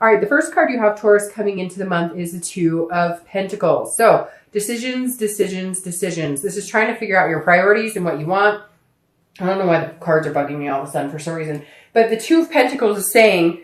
All right, the first card you have, Taurus, coming into the month is the Two of Pentacles. So decisions, decisions, decisions. This is trying to figure out your priorities and what you want. I don't know why the cards are bugging me all of a sudden for some reason. But the Two of Pentacles is saying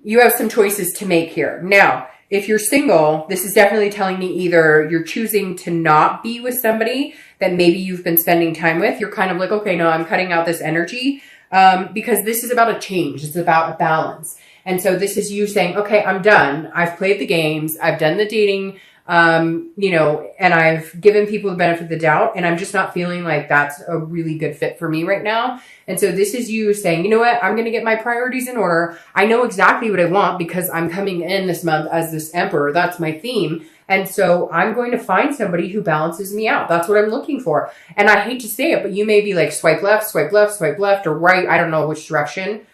you have some choices to make here. Now, if you're single, this is definitely telling me either you're choosing to not be with somebody that maybe you've been spending time with. You're kind of like, okay, no, I'm cutting out this energy because this is about a change. It's about a balance. And so this is you saying, okay, I'm done. I've played the games. I've done the dating, you know, and I've given people the benefit of the doubt. And I'm just not feeling like that's a really good fit for me right now. And so this is you saying, you know what? I'm going to get my priorities in order. I know exactly what I want because I'm coming in this month as this emperor. That's my theme. And so I'm going to find somebody who balances me out. That's what I'm looking for. And I hate to say it, but you may be like swipe left, swipe left, swipe left, or right. I don't know which direction.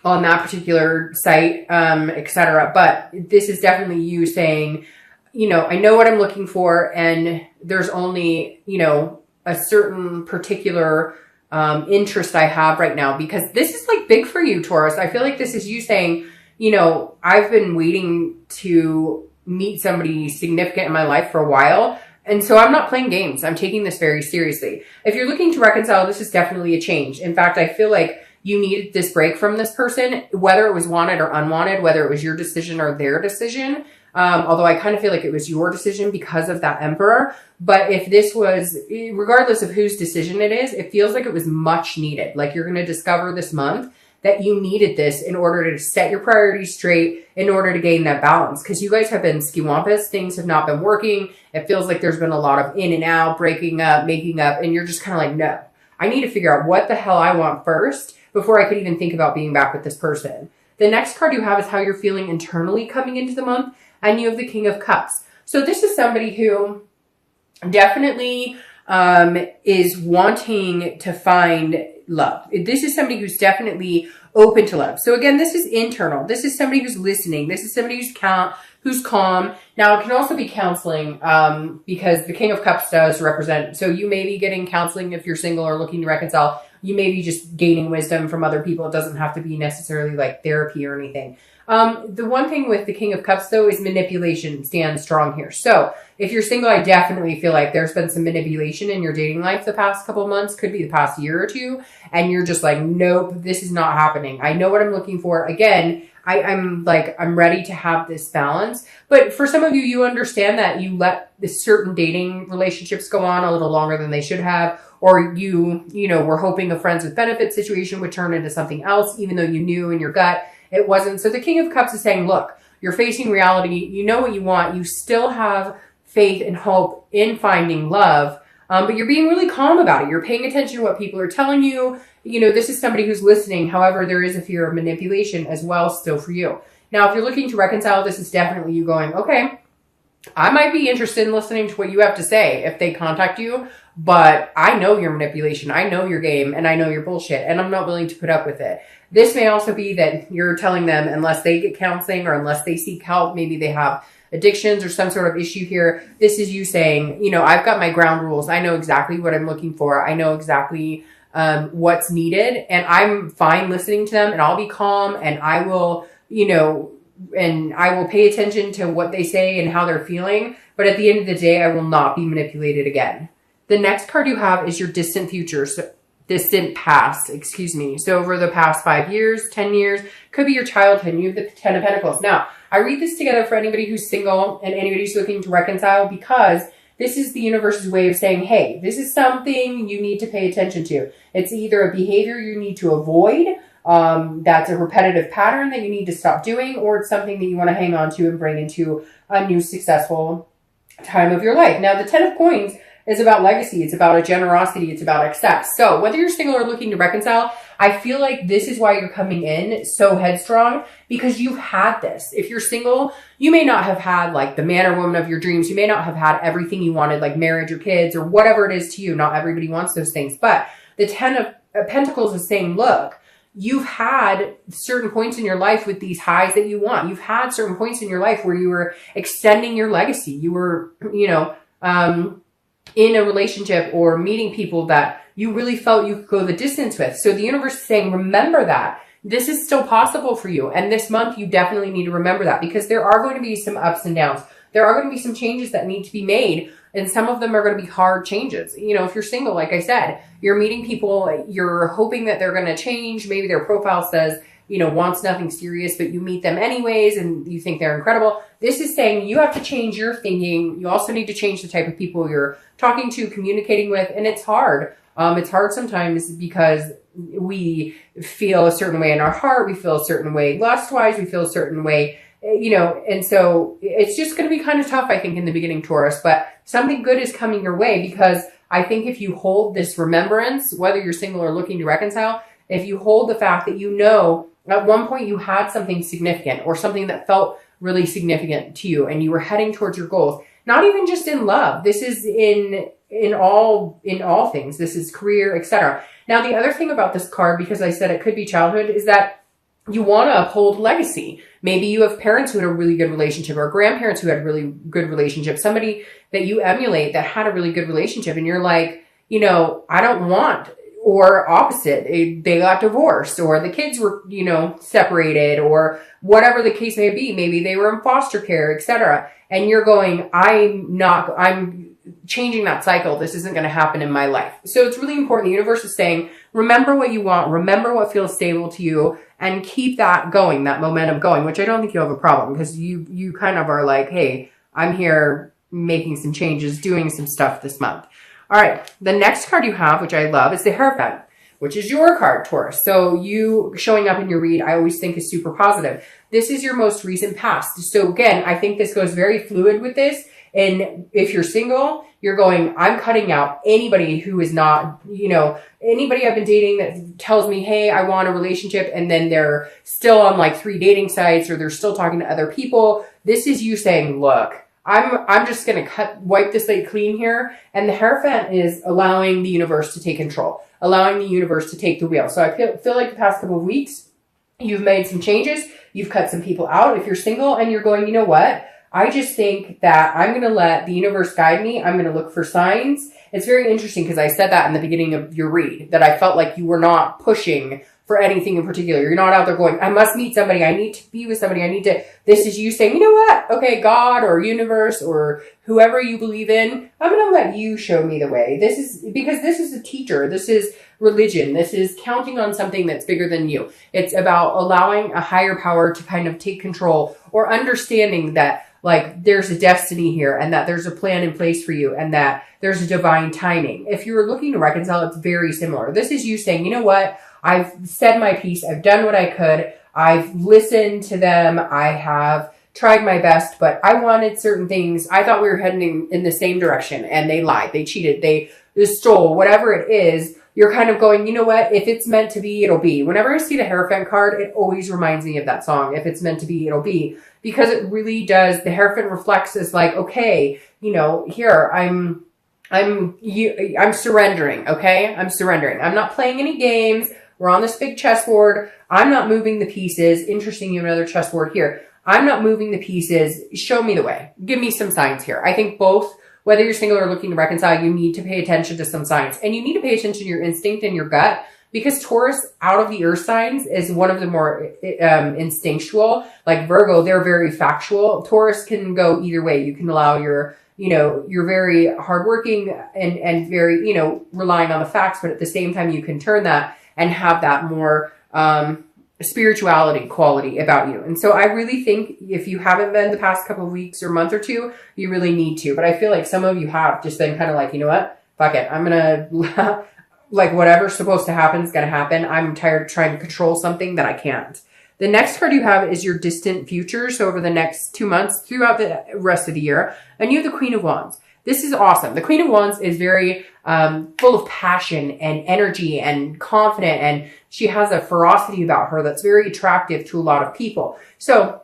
On that particular site, etc. But this is definitely you saying, you know, I know what I'm looking for, and there's only, you know, a certain particular interest I have right now, because this is like big for you, Taurus. I feel like this is you saying, you know, I've been waiting to meet somebody significant in my life for a while. And so I'm not playing games. I'm taking this very seriously. If you're looking to reconcile, this is definitely a change. In fact, I feel like you needed this break from this person, whether it was wanted or unwanted, whether it was your decision or their decision. Although I kind of feel like it was your decision because of that emperor. But if this was, regardless of whose decision it is, it feels like it was much needed. Like you're going to discover this month that you needed this in order to set your priorities straight, in order to gain that balance. Because you guys have been skiwampus. Things have not been working. It feels like there's been a lot of in and out, breaking up, making up. And you're just kind of like, no, I need to figure out what the hell I want first before I could even think about being back with this person. The next card you have is how you're feeling internally coming into the month. And you have the King of Cups. So this is somebody who definitely is wanting to find love. This is somebody who's definitely open to love. So again, this is internal. This is somebody who's listening. This is somebody who's calm. Now, it can also be counseling because the King of Cups does represent. So you may be getting counseling if you're single or looking to reconcile. You may be just gaining wisdom from other people. It doesn't have to be necessarily like therapy or anything. The one thing with the King of Cups, though, is manipulation stands strong here. So if you're single, I definitely feel like there's been some manipulation in your dating life the past couple months, could be the past year or two, and you're just like, nope, this is not happening. I know what I'm looking for. Again, I'm ready to have this balance. But for some of you, you understand that you let certain dating relationships go on a little longer than they should have, or you know, were hoping a friends with benefits situation would turn into something else, even though you knew in your gut it wasn't. So the King of Cups is saying, look, you're facing reality. You know what you want. You still have faith and hope in finding love, but you're being really calm about it. You're paying attention to what people are telling you. You know, this is somebody who's listening. However, there is a fear of manipulation as well still for you. Now, if you're looking to reconcile, this is definitely you going, okay, I might be interested in listening to what you have to say if they contact you, but I know your manipulation. I know your game, and I know your bullshit, and I'm not willing to put up with it. This may also be that you're telling them unless they get counseling or unless they seek help, maybe they have addictions or some sort of issue here. This is you saying, you know, I've got my ground rules. I know exactly what I'm looking for. I know exactly what's needed, and I'm fine listening to them, and I'll be calm, and I will, you know, and I will pay attention to what they say and how they're feeling. But at the end of the day, I will not be manipulated again. The next card you have is your distant future. So distant past, excuse me. So over the past 5 years, 10 years, could be your childhood. You have the 10 of Pentacles. Now, I read this together for anybody who's single and anybody who's looking to reconcile, because this is the universe's way of saying, hey, this is something you need to pay attention to. It's either a behavior you need to avoid, that's a repetitive pattern that you need to stop doing, or it's something that you want to hang on to and bring into a new successful time of your life. Now, the 10 of Coins is about legacy. It's about a generosity. It's about excess. So whether you're single or looking to reconcile, I feel like this is why you're coming in so headstrong, because you've had this. If you're single, you may not have had like the man or woman of your dreams. You may not have had everything you wanted, like marriage or kids or whatever it is to you. Not everybody wants those things. But the 10 of Pentacles is saying, look, you've had certain points in your life with these highs that you want. You've had certain points in your life where you were extending your legacy. You were, you know, in a relationship or meeting people that you really felt you could go the distance with. So the universe is saying, remember that. this is still possible for you. And this month, you definitely need to remember that, because there are going to be some ups and downs. There are going to be some changes that need to be made. And some of them are going to be hard changes. You know, if you're single, like I said, you're meeting people, you're hoping that they're going to change. Maybe their profile says, you know, wants nothing serious, but you meet them anyways and you think they're incredible. This is saying you have to change your thinking. You also need to change the type of people you're talking to, communicating with. And it's hard. It's hard sometimes because we feel a certain way in our heart. We feel a certain way lust-wise. We feel a certain way, you know, and so it's just going to be kind of tough, I think, in the beginning, Taurus, but something good is coming your way, because I think if you hold this remembrance, whether you're single or looking to reconcile, if you hold the fact that, you know, at one point you had something significant or something that felt really significant to you and you were heading towards your goals, not even just in love. This is in all things. This is career, etc. Now, the other thing about this card, because I said it could be childhood, is that you want to uphold legacy. Maybe you have parents who had a really good relationship, or grandparents who had a really good relationship, somebody that you emulate that had a really good relationship. And you're like, you know, I don't want, or opposite, they got divorced, or the kids were, you know, separated, or whatever the case may be. Maybe they were in foster care, etc. And you're going, I'm changing that cycle. This isn't going to happen in my life. So it's really important. The universe is saying, remember what you want, remember what feels stable to you, and keep that going, that momentum going, which I don't think you'll have a problem, because you kind of are like, hey, I'm here making some changes, doing some stuff this month. All right. The next card you have, which I love, is the Hierophant, which is your card, Taurus. So you showing up in your read, I always think is super positive. This is your most recent past. So again, I think this goes very fluid with this. And if you're single, you're going, I'm cutting out anybody who is not, you know, anybody I've been dating that tells me, hey, I want a relationship, and then they're still on like 3 dating sites, or they're still talking to other people. This is you saying, look, I'm just going to wipe the slate clean here. And the Hierophant is allowing the universe to take control, allowing the universe to take the wheel. So I feel like the past couple of weeks, you've made some changes. You've cut some people out. If you're single and you're going, you know what? I just think that I'm going to let the universe guide me. I'm going to look for signs. It's very interesting because I said that in the beginning of your read, that I felt like you were not pushing for anything in particular. You're not out there going, I must meet somebody. I need to be with somebody. This is you saying, you know what? Okay, God or universe or whoever you believe in, I'm going to let you show me the way. This is because this is a teacher. This is religion. This is counting on something that's bigger than you. It's about allowing a higher power to kind of take control, or understanding that like there's a destiny here, and that there's a plan in place for you, and that there's a divine timing. If you're looking to reconcile, it's very similar. This is you saying, you know what? I've said my piece. I've done what I could. I've listened to them. I have tried my best, but I wanted certain things. I thought we were heading in the same direction, and they lied. They cheated. They stole, whatever it is. You're kind of going, you know what? If it's meant to be, it'll be. Whenever I see the Hierophant card, it always reminds me of that song. If it's meant to be, it'll be. Because it really does. The Hierophant reflects as like, okay, you know, here, I'm surrendering, okay? I'm surrendering. I'm not playing any games. We're on this big chessboard. I'm not moving the pieces. Interesting, you have another chessboard here. I'm not moving the pieces. Show me the way. Give me some signs here. I think both, whether you're single or looking to reconcile, you need to pay attention to some signs. And you need to pay attention to your instinct and your gut, because Taurus, out of the earth signs, is one of the more instinctual. Like Virgo, they're very factual. Taurus can go either way. You can allow your, you know, you're very hardworking and very, you know, relying on the facts, but at the same time, you can turn that and have that more spirituality quality about you. And so I really think if you haven't been the past couple of weeks or month or two, you really need to. But I feel like some of you have just been kind of like, you know what? Fuck it. I'm going to, like, whatever's supposed to happen is going to happen. I'm tired of trying to control something that I can't. The next card you have is your distant future. So over the next 2 months, throughout the rest of the year. And you have the Queen of Wands. This is awesome. The Queen of Wands is very full of passion and energy and confident, and she has a ferocity about her that's very attractive to a lot of people. So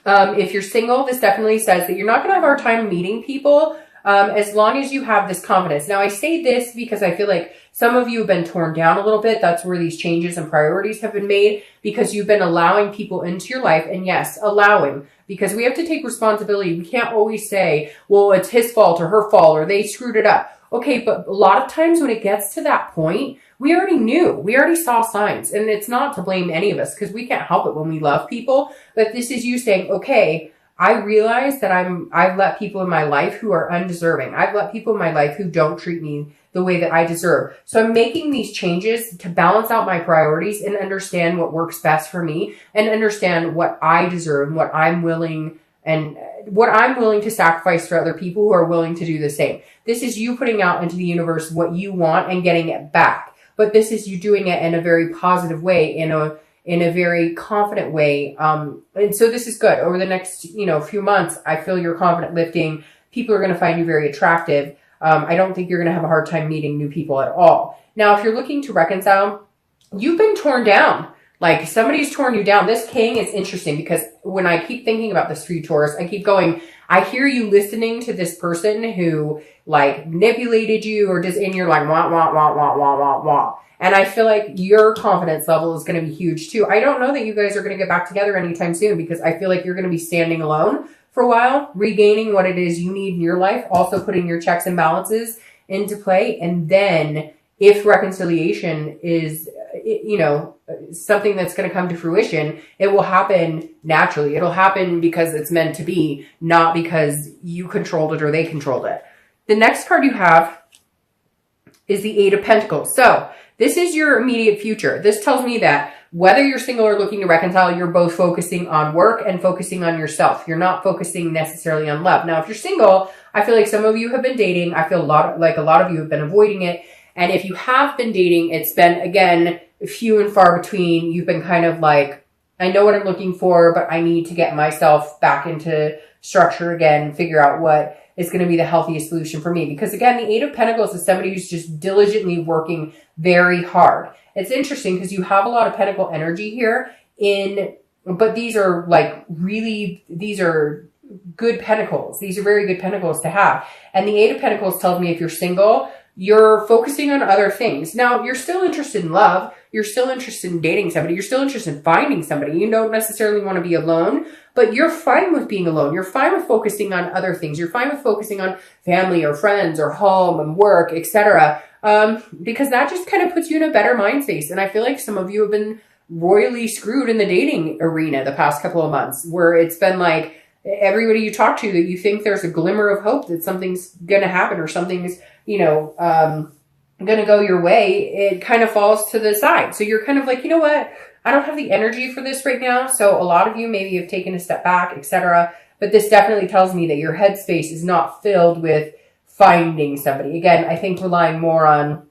if you're single, this definitely says that you're not going to have a hard time meeting people as long as you have this confidence. Now, I say this because I feel like some of you have been torn down a little bit. That's where these changes and priorities have been made, because you've been allowing people into your life. And yes, allowing, because we have to take responsibility. We can't always say, well, it's his fault or her fault or they screwed it up. Okay, but a lot of times when it gets to that point, we already knew, we already saw signs. And it's not to blame any of us because we can't help it when we love people. But this is you saying, okay, I realize that I've let people in my life who are undeserving. I've let people in my life who don't treat me the way that I deserve. So I'm making these changes to balance out my priorities and understand what works best for me and understand what I deserve and what I'm willing to sacrifice for other people who are willing to do the same. This is you putting out into the universe what you want and getting it back. But this is you doing it in a very positive way, in a very confident way. And so this is good. Over the next, few months, I feel your confident lifting. People are going to find you very attractive. I don't think you're going to have a hard time meeting new people at all. Now, if you're looking to reconcile, you've been torn down. Like somebody's torn you down. This king is interesting because when I keep thinking about this for you, Taurus, I keep going, I hear you listening to this person who like manipulated you or just in your like, wah, wah, wah, wah, wah, wah, wah. And I feel like your confidence level is going to be huge too. I don't know that you guys are going to get back together anytime soon because I feel like you're going to be standing alone for a while, regaining what it is you need in your life, also putting your checks and balances into play. And then if reconciliation is, something that's going to come to fruition, it will happen naturally. It'll happen because it's meant to be, not because you controlled it or they controlled it. The next card you have is the Eight of Pentacles. So this is your immediate future. This tells me that whether you're single or looking to reconcile, you're both focusing on work and focusing on yourself. You're not focusing necessarily on love. Now, if you're single, I feel like some of you have been dating. I feel like a lot of you have been avoiding it. And if you have been dating, it's been, again, few and far between. You've been kind of like, I know what I'm looking for, but I need to get myself back into structure again, figure out what is going to be the healthiest solution for me. Because again, the Eight of Pentacles is somebody who's just diligently working very hard. It's interesting because you have a lot of pentacle energy here but these are these are good pentacles. These are very good pentacles to have. And the Eight of Pentacles tells me if you're single, you're focusing on other things. Now, you're still interested in love. You're still interested in dating somebody. You're still interested in finding somebody. You don't necessarily want to be alone, but you're fine with being alone. You're fine with focusing on other things. You're fine with focusing on family or friends or home and work, etc. Because that just kind of puts you in a better mind space. And I feel like some of you have been royally screwed in the dating arena the past couple of months, where it's been like everybody you talk to that you think there's a glimmer of hope that something's going to happen or something's, going to go your way, it kind of falls to the side. So you're kind of like, you know what? I don't have the energy for this right now. So a lot of you maybe have taken a step back, etc. But this definitely tells me that your headspace is not filled with finding somebody. Again, I think relying more on,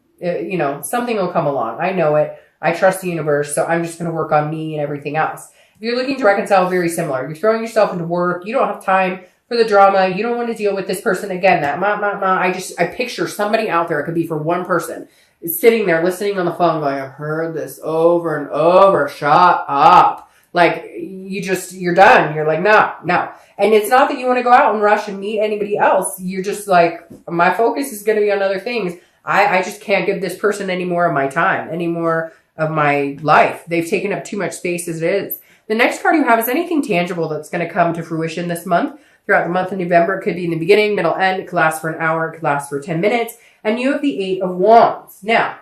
something will come along. I know it. I trust the universe. So I'm just going to work on me and everything else. If you're looking to reconcile, very similar. You're throwing yourself into work. You don't have time for the drama. You don't want to deal with this person again. I picture somebody out there. It could be for one person sitting there listening on the phone going, I've heard this over and over. Shut up. Like you're done. You're like, no. And it's not that you want to go out and rush and meet anybody else. You're just like, my focus is going to be on other things. I just can't give this person any more of my time, any more of my life. They've taken up too much space as it is. The next card you have is anything tangible that's going to come to fruition this month. Throughout the month of November, it could be in the beginning, middle, end. It could last for an hour. It could last for 10 minutes. And you have the Eight of Wands. Now,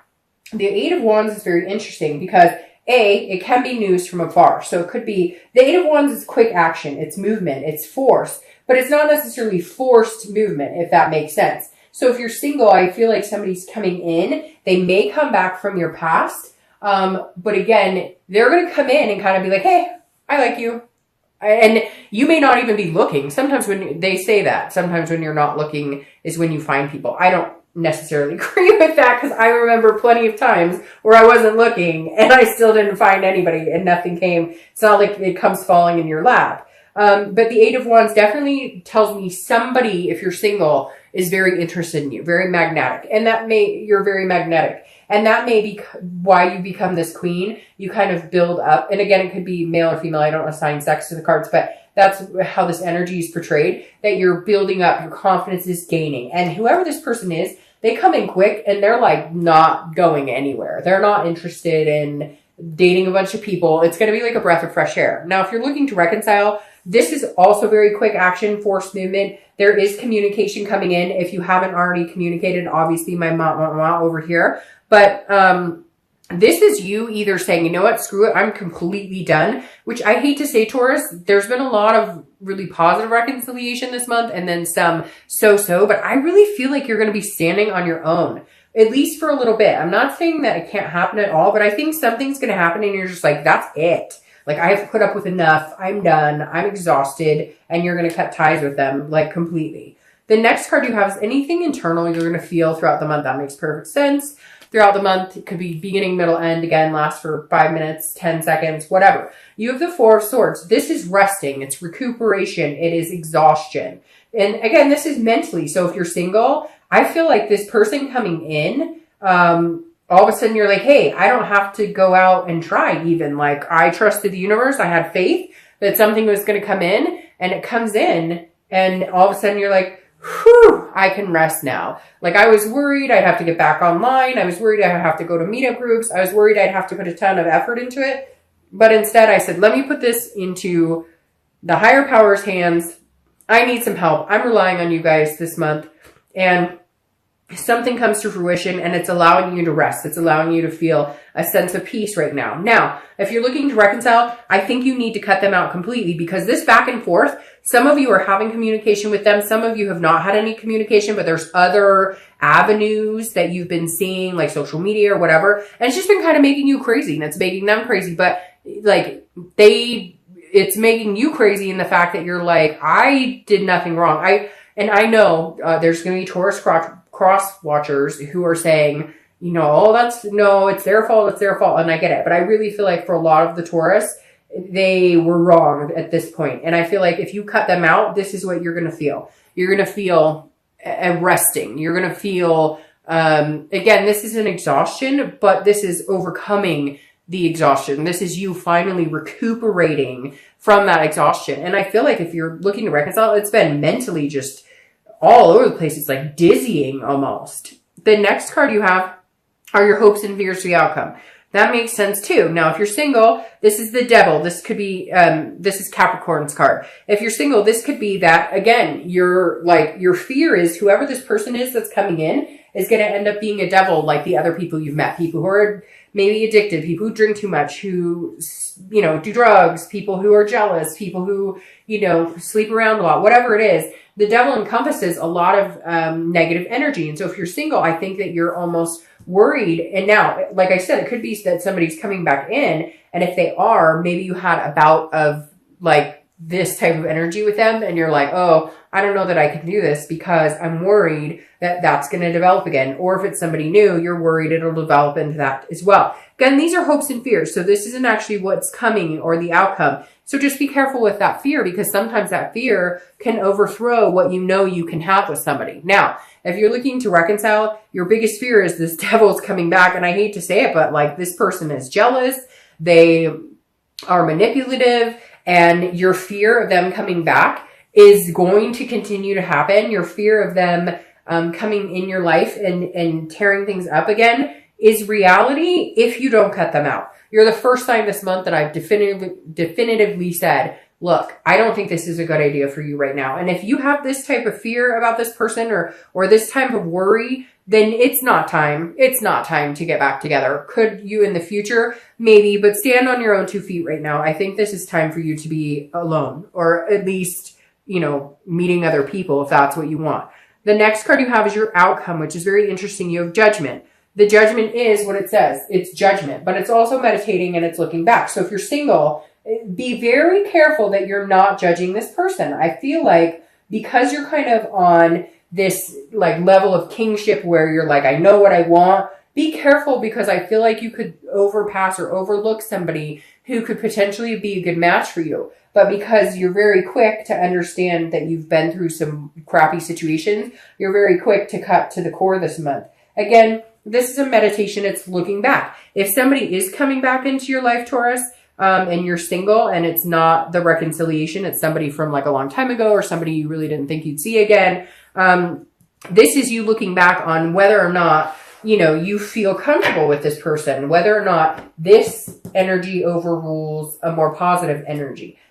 the Eight of Wands is very interesting because it can be news from afar. So it could be, the Eight of Wands is quick action. It's movement. It's force. But it's not necessarily forced movement, if that makes sense. So if you're single, I feel like somebody's coming in. They may come back from your past. But again, they're going to come in and kind of be like, hey, I like you. And you may not even be looking. Sometimes when they say that, sometimes when you're not looking is when you find people. I don't necessarily agree with that because I remember plenty of times where I wasn't looking and I still didn't find anybody and nothing came. It's not like it comes falling in your lap. But the Eight of Wands definitely tells me somebody, if you're single, is very interested in you, very magnetic. And you're very magnetic. And that may be why you become this queen. You kind of build up. And again, it could be male or female. I don't assign sex to the cards, but that's how this energy is portrayed, that you're building up. Your confidence is gaining. And whoever this person is, they come in quick and they're like not going anywhere. They're not interested in dating a bunch of people. It's going to be like a breath of fresh air. Now, if you're looking to reconcile, This is also very quick action, forced movement. There is communication coming in. If you haven't already communicated, obviously my mom over here. But this is you either saying, you know what, screw it, I'm completely done, which I hate to say, Taurus, there's been a lot of really positive reconciliation this month and then some so-so, but I really feel like you're going to be standing on your own, at least for a little bit. I'm not saying that it can't happen at all, but I think something's going to happen and you're just like, that's it. Like, I have put up with enough. I'm done. I'm exhausted. And you're going to cut ties with them, like, completely. The next card you have is anything internal you're going to feel throughout the month. That makes perfect sense. Throughout the month, it could be beginning, middle, end. Again, last for 5 minutes, 10 seconds, whatever. You have the Four of Swords. This is resting. It's recuperation. It is exhaustion. And again, this is mentally. So if you're single, I feel like this person coming in, all of a sudden you're like, hey, I don't have to go out and try even. Like, I trusted the universe. I had faith that something was going to come in, and it comes in, and all of a sudden you're like, whew, I can rest now. Like, I was worried I'd have to get back online. I was worried I'd have to go to meetup groups. I was worried I'd have to put a ton of effort into it. But instead I said, let me put this into the higher power's hands. I need some help. I'm relying on you guys this month. And something comes to fruition and it's allowing you to rest. It's allowing you to feel a sense of peace right now. Now, if you're looking to reconcile, I think you need to cut them out completely, because this back and forth, some of you are having communication with them. Some of you have not had any communication, but there's other avenues that you've been seeing, like social media or whatever. And it's just been kind of making you crazy, and it's making them crazy. But like, it's making you crazy in the fact that you're like, I did nothing wrong. I know there's going to be Taurus cross watchers who are saying, you know, oh, it's their fault. It's their fault. And I get it. But I really feel like for a lot of the Taurus, they were wrong at this point. And I feel like if you cut them out, this is what you're going to feel. You're going to feel resting. You're going to feel, again, this is an exhaustion, but this is overcoming the exhaustion. This is you finally recuperating from that exhaustion. And I feel like if you're looking to reconcile, it's been mentally just all over the place. It's like dizzying almost. The next card you have are your hopes and fears for the outcome. That makes sense too. Now, if you're single, this is the Devil. This could be, this is Capricorn's card. If you're single, this could be that, again, your fear is whoever this person is that's coming in is going to end up being a devil like the other people you've met. People who are maybe addicted, people who drink too much, who, you know, do drugs, people who are jealous, people who, you know, sleep around a lot, whatever it is. The devil encompasses a lot of negative energy. And so if you're single, I think that you're almost worried. And now, like I said, it could be that somebody's coming back in. And if they are, maybe you had a bout of like this type of energy with them. And you're like, oh, I don't know that I can do this because I'm worried that that's going to develop again. Or if it's somebody new, you're worried it'll develop into that as well. Again, these are hopes and fears. So this isn't actually what's coming or the outcome. So just be careful with that fear, because sometimes that fear can overthrow what you know you can have with somebody. Now, if you're looking to reconcile, your biggest fear is this devil's coming back. And I hate to say it, but like, this person is jealous. They are manipulative, and your fear of them coming back is going to continue to happen. Your fear of them coming in your life and tearing things up again is reality if you don't cut them out. You're the first time this month that I've definitively said, look, I don't think this is a good idea for you right now. And if you have this type of fear about this person or this type of worry, then it's not time. It's not time to get back together. Could you in the future? Maybe, but stand on your own 2 feet right now. I think this is time for you to be alone, or at least, you know, meeting other people if that's what you want. The next card you have is your outcome, which is very interesting. You have Judgment. The Judgment is what it says. It's judgment, but it's also meditating and it's looking back. So if you're single, be very careful that you're not judging this person. I feel like because you're kind of on this like level of kingship where you're like, I know what I want, be careful, because I feel like you could overpass or overlook somebody who could potentially be a good match for you. But because you're very quick to understand that you've been through some crappy situations, you're very quick to cut to the core this month. Again, this is a meditation. It's looking back. If somebody is coming back into your life, Taurus, and you're single and it's not the reconciliation, it's somebody from like a long time ago or somebody you really didn't think you'd see again. This is you looking back on whether or not, you know, you feel comfortable with this person, whether or not this energy overrules a more positive energy.